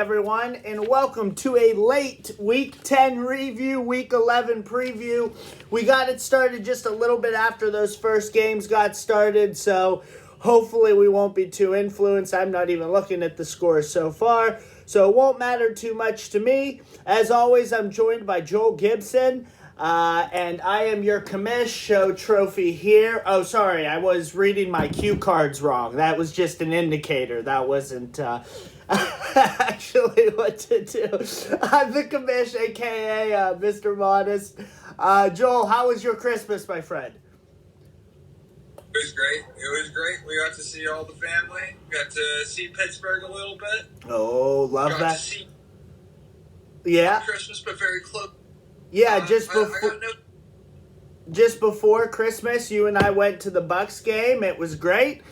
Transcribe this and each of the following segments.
Everyone, and welcome to a late Week 10 review, Week 11 preview. We got it started just a little bit after those first games got started, so hopefully we won't be too influenced. I'm not even looking at the scores so far, so it won't matter too much to me. As always, I'm joined by Joel Gibson, and I am your commish show trophy here. Oh, sorry, I was reading my cue cards wrong. That was just an indicator. That wasn't actually what to do. I'm the commish, a.k.a. Mr. Modest. Joel, how was your Christmas, my friend? It was great. We got to see all the family. Got to see Pittsburgh a little bit. Oh, love got that. To see yeah. Christmas, but very close. Yeah, just before Christmas, you and I went to the Bucks game. It was great.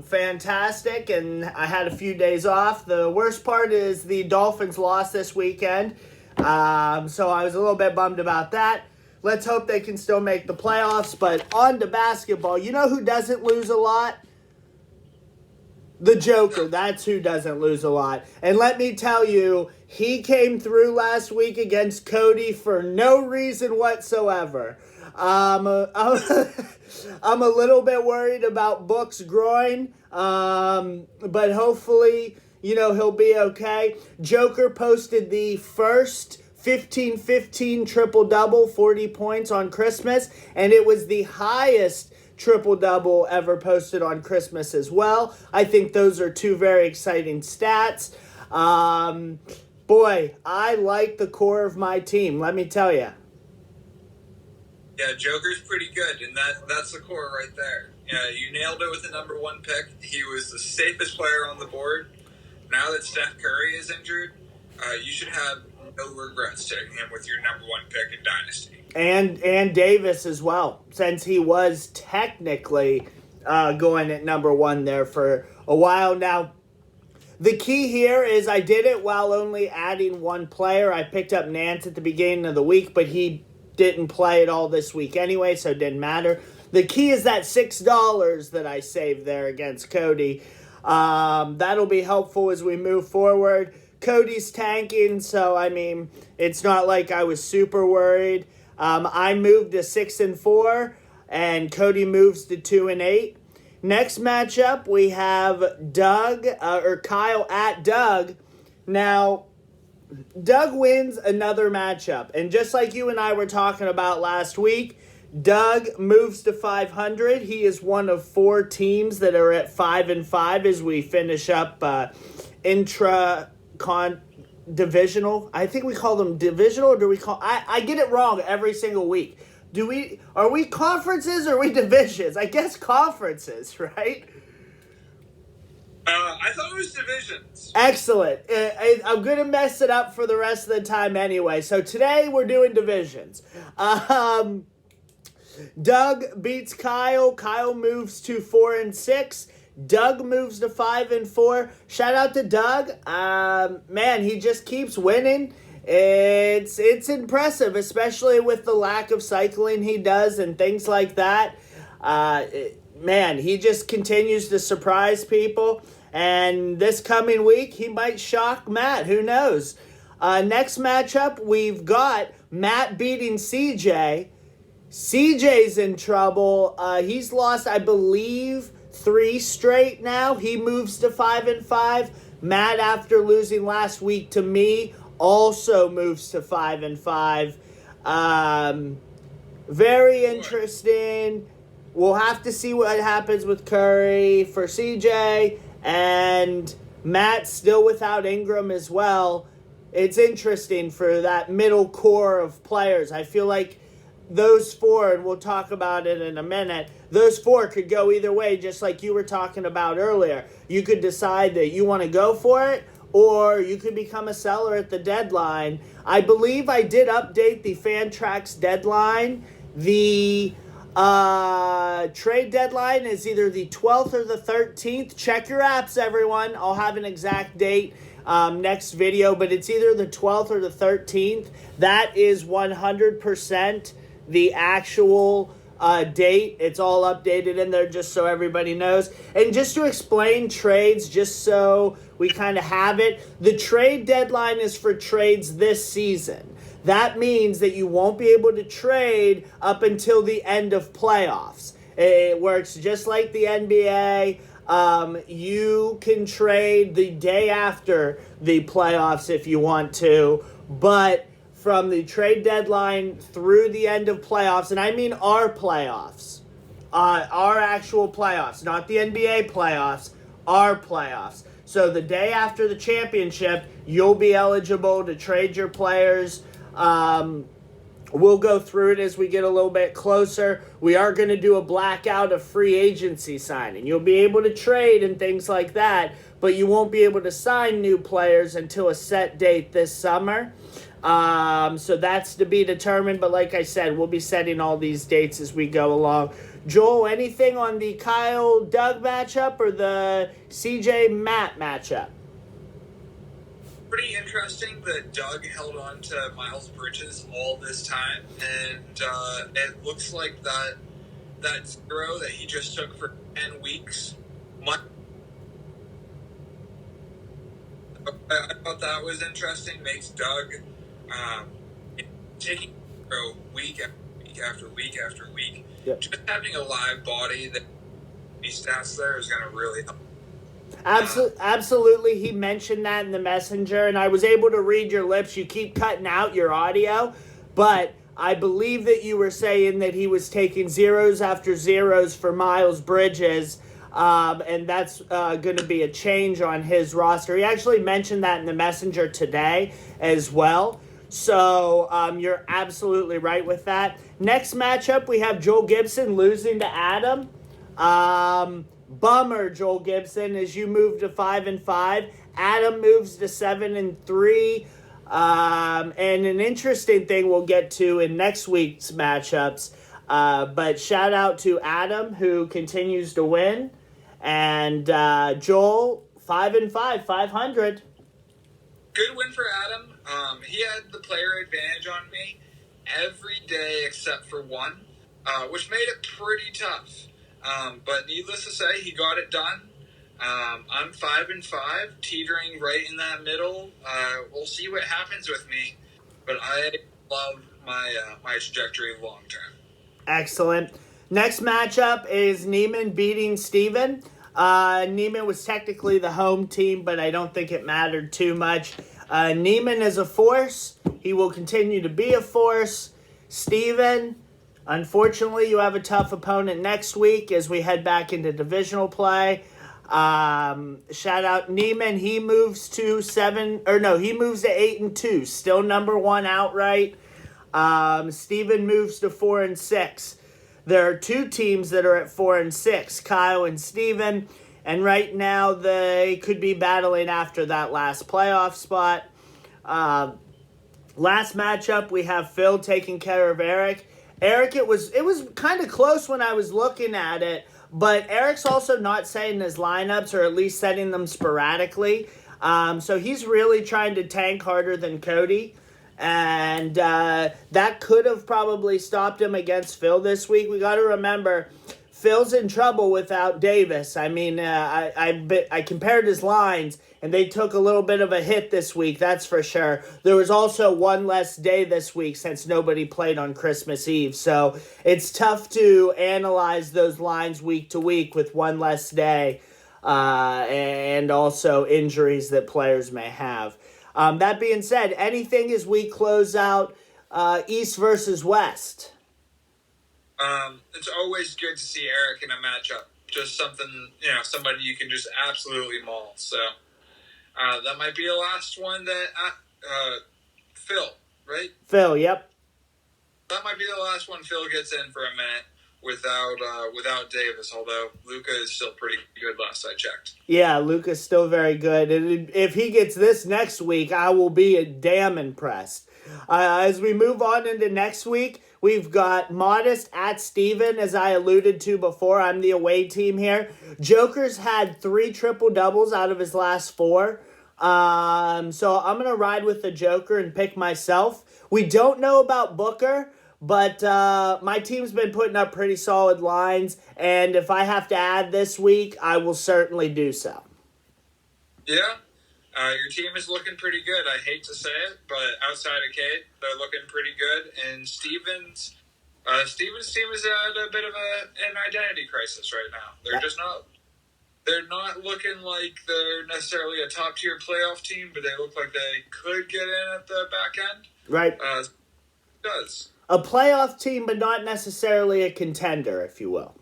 Fantastic, and I had a few days off. The worst part is the Dolphins lost this weekend, so I was a little bit bummed about that. Let's hope they can still make the playoffs, but on to basketball. You know who doesn't lose a lot? The Joker. That's who doesn't lose a lot. And let me tell you, he came through last week against Cody for no reason whatsoever. I'm a little bit worried about Book's groin, but hopefully, he'll be okay. Joker posted the first 15-15 triple-double, 40 points on Christmas, and it was the highest triple-double ever posted on Christmas as well. I think those are two very exciting stats. Boy, I like the core of my team, let me tell you. Yeah, Joker's pretty good, and that's the core right there. Yeah, you nailed it with the number one pick. He was the safest player on the board. Now that Steph Curry is injured, you should have no regrets taking him with your number one pick in Dynasty. And Davis as well, since he was technically going at number one there for a while now. The key here is I did it while only adding one player. I picked up Nance at the beginning of the week, but he didn't play at all this week anyway, so it didn't matter. The key is that $6 that I saved there against Cody. That'll be helpful as we move forward. Cody's tanking, so, it's not like I was super worried. I moved to 6-4, and Cody moves to 2-8. Next matchup, we have Kyle at Doug. Now, Doug wins another matchup, and just like you and I were talking about last week, Doug moves to 500. He is one of four teams that are at 5-5 as we finish up divisional. I think we call them divisional, or do we call? I get it wrong every single week. Are we conferences or are we divisions? I guess conferences, right? I thought it was divisions. Excellent. I'm going to mess it up for the rest of the time anyway. So today we're doing divisions. Doug beats Kyle. Kyle moves to 4-6. Doug moves to 5-4. Shout out to Doug. Man, he just keeps winning. It's impressive, especially with the lack of cycling he does and things like that. Man, he just continues to surprise people. And this coming week, he might shock Matt. Who knows? Next matchup, we've got Matt beating CJ. CJ's in trouble. He's lost, I believe, 3 straight now. He moves to 5-5. Matt, after losing last week to me, also moves to 5-5. Very interesting. We'll have to see what happens with Curry for CJ. And Matt still without Ingram as well. It's interesting for that middle core of players. I feel like those four, and we'll talk about it in a minute, those four could go either way, just like you were talking about earlier. You could decide that you want to go for it, or you could become a seller at the deadline. I believe I did update the Fantrax deadline. The trade deadline is either the 12th or the 13th. Check your apps, everyone. I'll have an exact date next video, but it's either the 12th or the 13th. That is 100% the actual date. It's all updated in there just so everybody knows. And just to explain trades, just so we kind of have it, the trade deadline is for trades this season. That means that you won't be able to trade up until the end of playoffs. It works just like the NBA. You can trade the day after the playoffs if you want to, but from the trade deadline through the end of playoffs, and I mean our playoffs, our actual playoffs, not the NBA playoffs, our playoffs. So the day after the championship, you'll be eligible to trade your players. We'll go through it as we get a little bit closer. We are going to do a blackout of free agency signing. You'll be able to trade and things like that, but you won't be able to sign new players until a set date this summer. So that's to be determined, but like I said, we'll be setting all these dates as we go along. Joel, anything on the Kyle-Doug matchup or the CJ-Matt matchup? Pretty interesting that Doug held on to Miles Bridges all this time, and it looks like that zero that he just took for 10 weeks. I thought that was interesting. Makes Doug taking zero week after week after week. Yep. Just having a live body that these stats there is going to really help. Absolutely. He mentioned that in the messenger, and I was able to read your lips. You keep cutting out your audio, but I believe that you were saying that he was taking zeros after zeros for Miles Bridges, and that's going to be a change on his roster. He actually mentioned that in the messenger today as well. So you're absolutely right with that. Next matchup, we have Joel Gibson losing to Adam. Bummer, Joel Gibson, as you move to 5-5. Adam moves to 7-3. And an interesting thing we'll get to in next week's matchups. But shout out to Adam, who continues to win. And Joel, 5-5, 500. Good win for Adam. He had the player advantage on me every day except for one, which made it pretty tough. But needless to say, he got it done. I'm 5-5, teetering right in that middle. We'll see what happens with me, but I love my trajectory long term. Excellent. Next matchup is Neiman beating Steven. Neiman was technically the home team, but I don't think it mattered too much. Neiman is a force. He will continue to be a force. Steven, unfortunately, you have a tough opponent next week as we head back into divisional play. Shout out Neiman. He moves to 8-2, still number one outright. Steven moves to 4-6. There are two teams that are at 4-6, Kyle and Steven, and right now they could be battling after that last playoff spot. Last matchup, we have Phil taking care of Eric. Eric, it was kind of close when I was looking at it, but Eric's also not setting his lineups, or at least setting them sporadically. So he's really trying to tank harder than Cody. And that could have probably stopped him against Phil this week. We got to remember, Phil's in trouble without Davis. I mean, I compared his lines, and they took a little bit of a hit this week, that's for sure. There was also one less day this week since nobody played on Christmas Eve. So it's tough to analyze those lines week to week with one less day and also injuries that players may have. That being said, anything as we close out East versus West? It's always good to see Eric in a matchup. Just something, somebody you can just absolutely maul. So that might be the last one that Phil, right? Phil, yep. That might be the last one Phil gets in for a minute without Davis, although Luka is still pretty good last I checked. Yeah, Luka's still very good. And if he gets this next week, I will be damn impressed. As we move on into next week, we've got Modest at Steven, as I alluded to before. I'm the away team here. Joker's had 3 triple-doubles out of his last 4. So I'm going to ride with the Joker and pick myself. We don't know about Booker, but my team's been putting up pretty solid lines, and if I have to add this week, I will certainly do so. Yeah, your team is looking pretty good. I hate to say it, but outside of Kate, they're looking pretty good. And Steven's team is at a bit of an identity crisis right now. They're just not. They're not looking like they're necessarily a top tier playoff team, but they look like they could get in at the back end. Right. Does. A playoff team, but not necessarily a contender, if you will.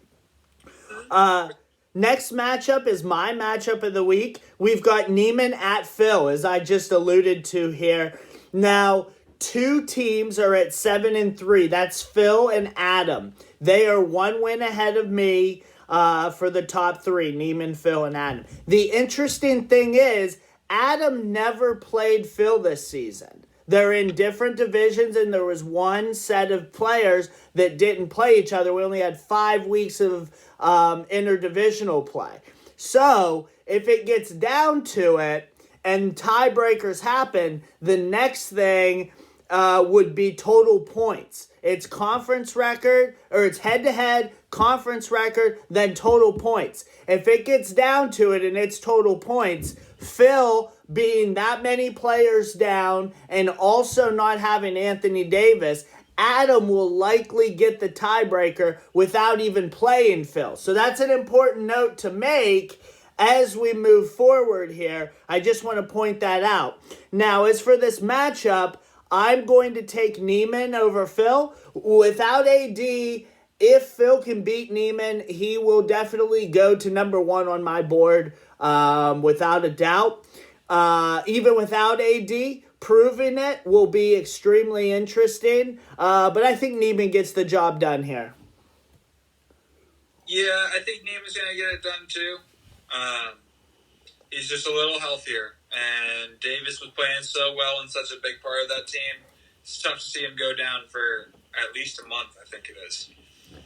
Next matchup is my matchup of the week. We've got Neiman at Phil, as I just alluded to here. Now, two teams are at 7-3. That's Phil and Adam. They are one win ahead of me for the top three, Neiman, Phil, and Adam. The interesting thing is, Adam never played Phil this season. They're in different divisions, and there was one set of players that didn't play each other. We only had 5 weeks of interdivisional play. So, if it gets down to it and tiebreakers happen, the next thing would be total points. It's conference record, or it's head-to-head, conference record, then total points. If it gets down to it and it's total points, Phil being that many players down and also not having Anthony Davis, Adam will likely get the tiebreaker without even playing Phil. So that's an important note to make as we move forward here. I just want to point that out. Now, as for this matchup, I'm going to take Neiman over Phil. Without AD, if Phil can beat Neiman, he will definitely go to number one on my board without a doubt. Even without AD, proving it will be extremely interesting. But I think Neiman gets the job done here. Yeah, I think Neiman's going to get it done too. He's just a little healthier. And Davis was playing so well and such a big part of that team. It's tough to see him go down for at least a month, I think it is.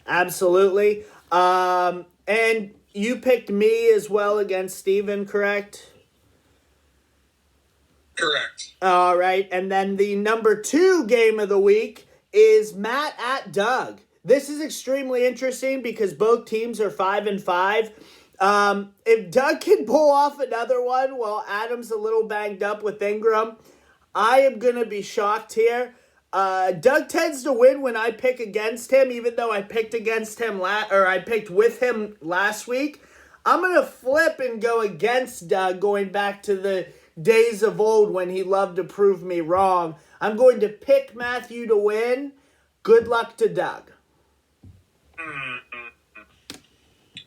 Absolutely. And you picked me as well against Steven, correct? Correct. All right. And then the number 2 game of the week is Matt at Doug. This is extremely interesting because both teams are 5-5. If Doug can pull off another one while Adam's a little banged up with Ingram, I am going to be shocked here. Doug tends to win when I pick against him, even though I picked against him I picked with him last week. I'm going to flip and go against Doug, going back to the days of old when he loved to prove me wrong. I'm going to pick Matthew to win. Good luck to Doug.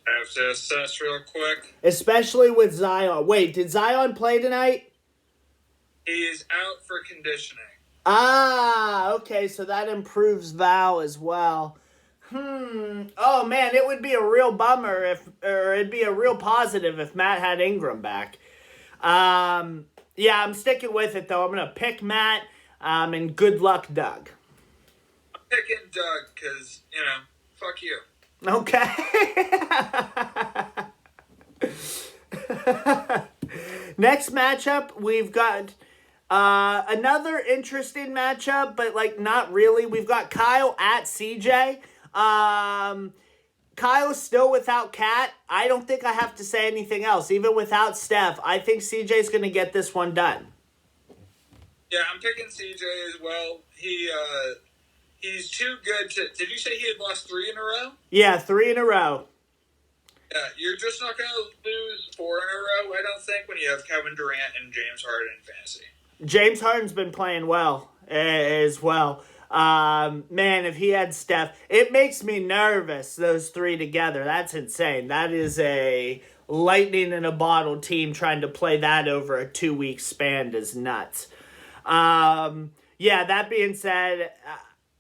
I have to assess real quick. Especially with Zion. Wait, did Zion play tonight? He is out for conditioning. Ah, okay, so that improves Val as well. Oh, man, it would be a real bummer it'd be a real positive if Matt had Ingram back. Yeah, I'm sticking with it, though. I'm going to pick Matt, and good luck, Doug. I'm picking Doug because, fuck you. Okay. Next matchup, we've got another interesting matchup, but not really. We've got Kyle at CJ. Kyle's still without Kat. I don't think I have to say anything else. Even without Steph, I think CJ's going to get this one done. Yeah, I'm picking CJ as well. He's too good to... Did you say he had lost 3 in a row? Yeah, 3 in a row. Yeah, you're just not going to lose 4 in a row, I don't think, when you have Kevin Durant and James Harden in fantasy. James Harden's been playing well as well. Man, if he had Steph, it makes me nervous, those 3 together. That's insane. That is a lightning in a bottle team. Trying to play that over a 2-week span is nuts. Yeah, that being said,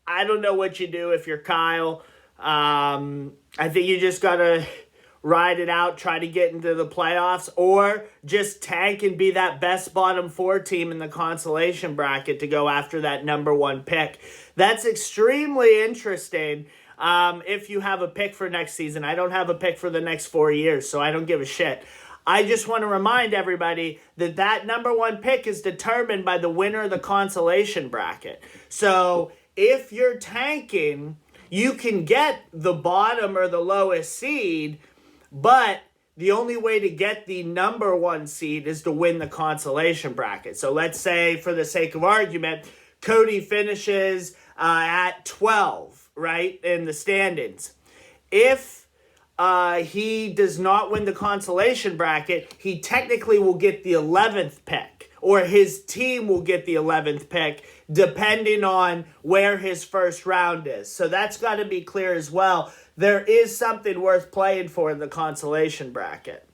I don't know what you do if you're Kyle. I think you just got to ride it out, try to get into the playoffs, or just tank and be that best bottom 4 team in the consolation bracket to go after that number 1 pick. That's extremely interesting if you have a pick for next season. I don't have a pick for the next 4 years, so I don't give a shit. I just want to remind everybody that number 1 pick is determined by the winner of the consolation bracket. So if you're tanking, you can get the bottom or the lowest seed, but the only way to get the number 1 seed is to win the consolation bracket. So let's say, for the sake of argument, Cody finishes at 12, right, in the standings. If he does not win the consolation bracket, he technically will get the 11th pick, or his team will get the 11th pick, depending on where his first round is. So that's got to be clear as well. There is something worth playing for in the consolation bracket.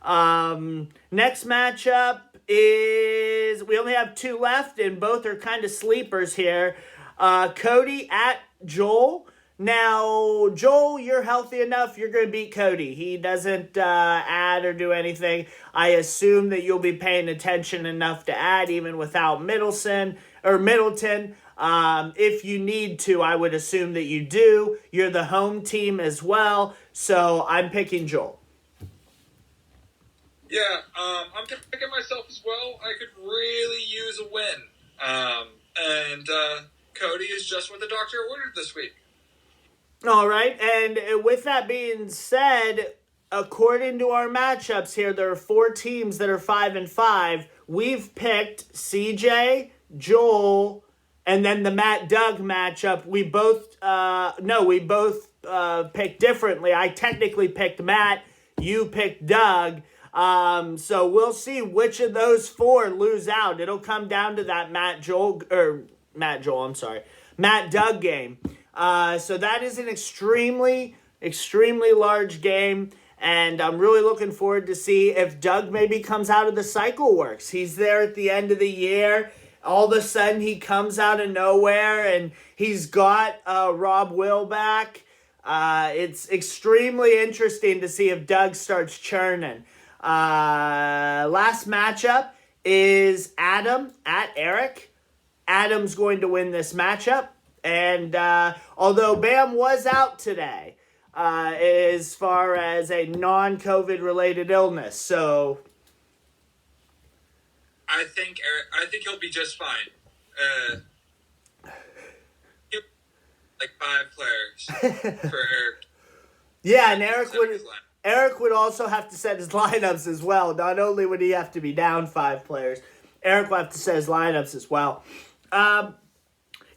Next matchup is, we only have 2 left, and both are kind of sleepers here. Cody at Joel. Now, Joel, you're healthy enough. You're going to beat Cody. He doesn't add or do anything. I assume that you'll be paying attention enough to add even without Middleton. If you need to, I would assume that you do. You're the home team as well. So I'm picking Joel. Yeah, I'm picking myself as well. I could really use a win. And Cody is just what the doctor ordered this week. All right, and with that being said, according to our matchups here, there are 4 teams that are 5-5. We've picked CJ, Joel, and then the Matt Doug matchup. We both picked differently. I technically picked Matt. You picked Doug. So we'll see which of those 4 lose out. It'll come down to that Matt Doug game. So that is an extremely, extremely large game, and I'm really looking forward to see if Doug maybe comes out of the cycle works. He's there at the end of the year. All of a sudden, he comes out of nowhere, and he's got Rob Will back. It's extremely interesting to see if Doug starts churning. Last matchup is Adam at Eric. Adam's going to win this matchup. And although Bam was out today, as far as a non-COVID related illness, so I think he'll be just fine. Like 5 players for Eric. Yeah, and Eric would also have to set his lineups as well. Not only would he have to be down 5 players, Eric will have to set his lineups as well.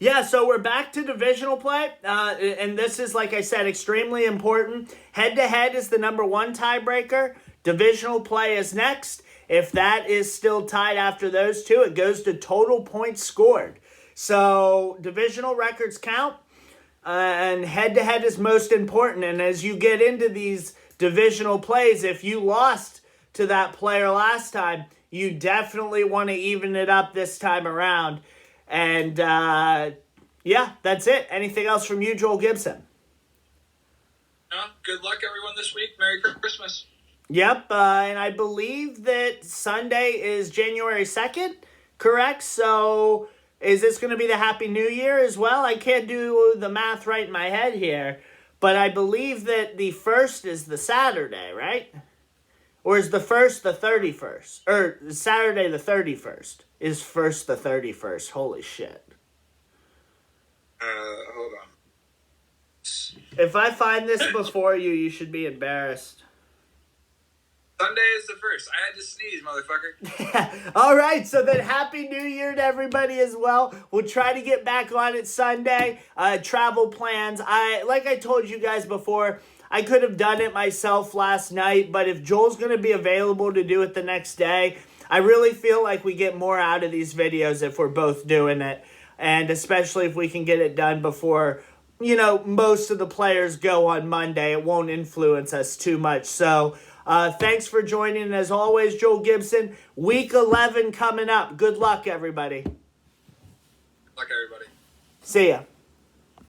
Yeah, so we're back to divisional play, and this is, like I said, extremely important. Head-to-head is the number 1 tiebreaker. Divisional play is next. If that is still tied after those 2, it goes to total points scored. So divisional records count, and head-to-head is most important. And as you get into these divisional plays, if you lost to that player last time, you definitely want to even it up this time around. And, yeah, that's it. Anything else from you, Joel Gibson? No, good luck, everyone, this week. Merry Christmas. Yep, and I believe that Sunday is January 2nd, correct? So is this going to be the Happy New Year as well? I can't do the math right in my head here, but I believe that the 1st is the Saturday, right? Or is the 1st the 31st? Or Saturday the 31st is 1st the 31st. Holy shit. Hold on. If I find this before you, you should be embarrassed. Sunday is the 1st. I had to sneeze, motherfucker. All right, so then Happy New Year to everybody as well. We'll try to get back on it Sunday. Travel plans. Like I told you guys before, I could have done it myself last night, but if Joel's going to be available to do it the next day, I really feel like we get more out of these videos if we're both doing it, and especially if we can get it done before, most of the players go on Monday. It won't influence us too much. So thanks for joining. As always, Joel Gibson, Week 11 coming up. Good luck, everybody. Good luck, everybody. See ya.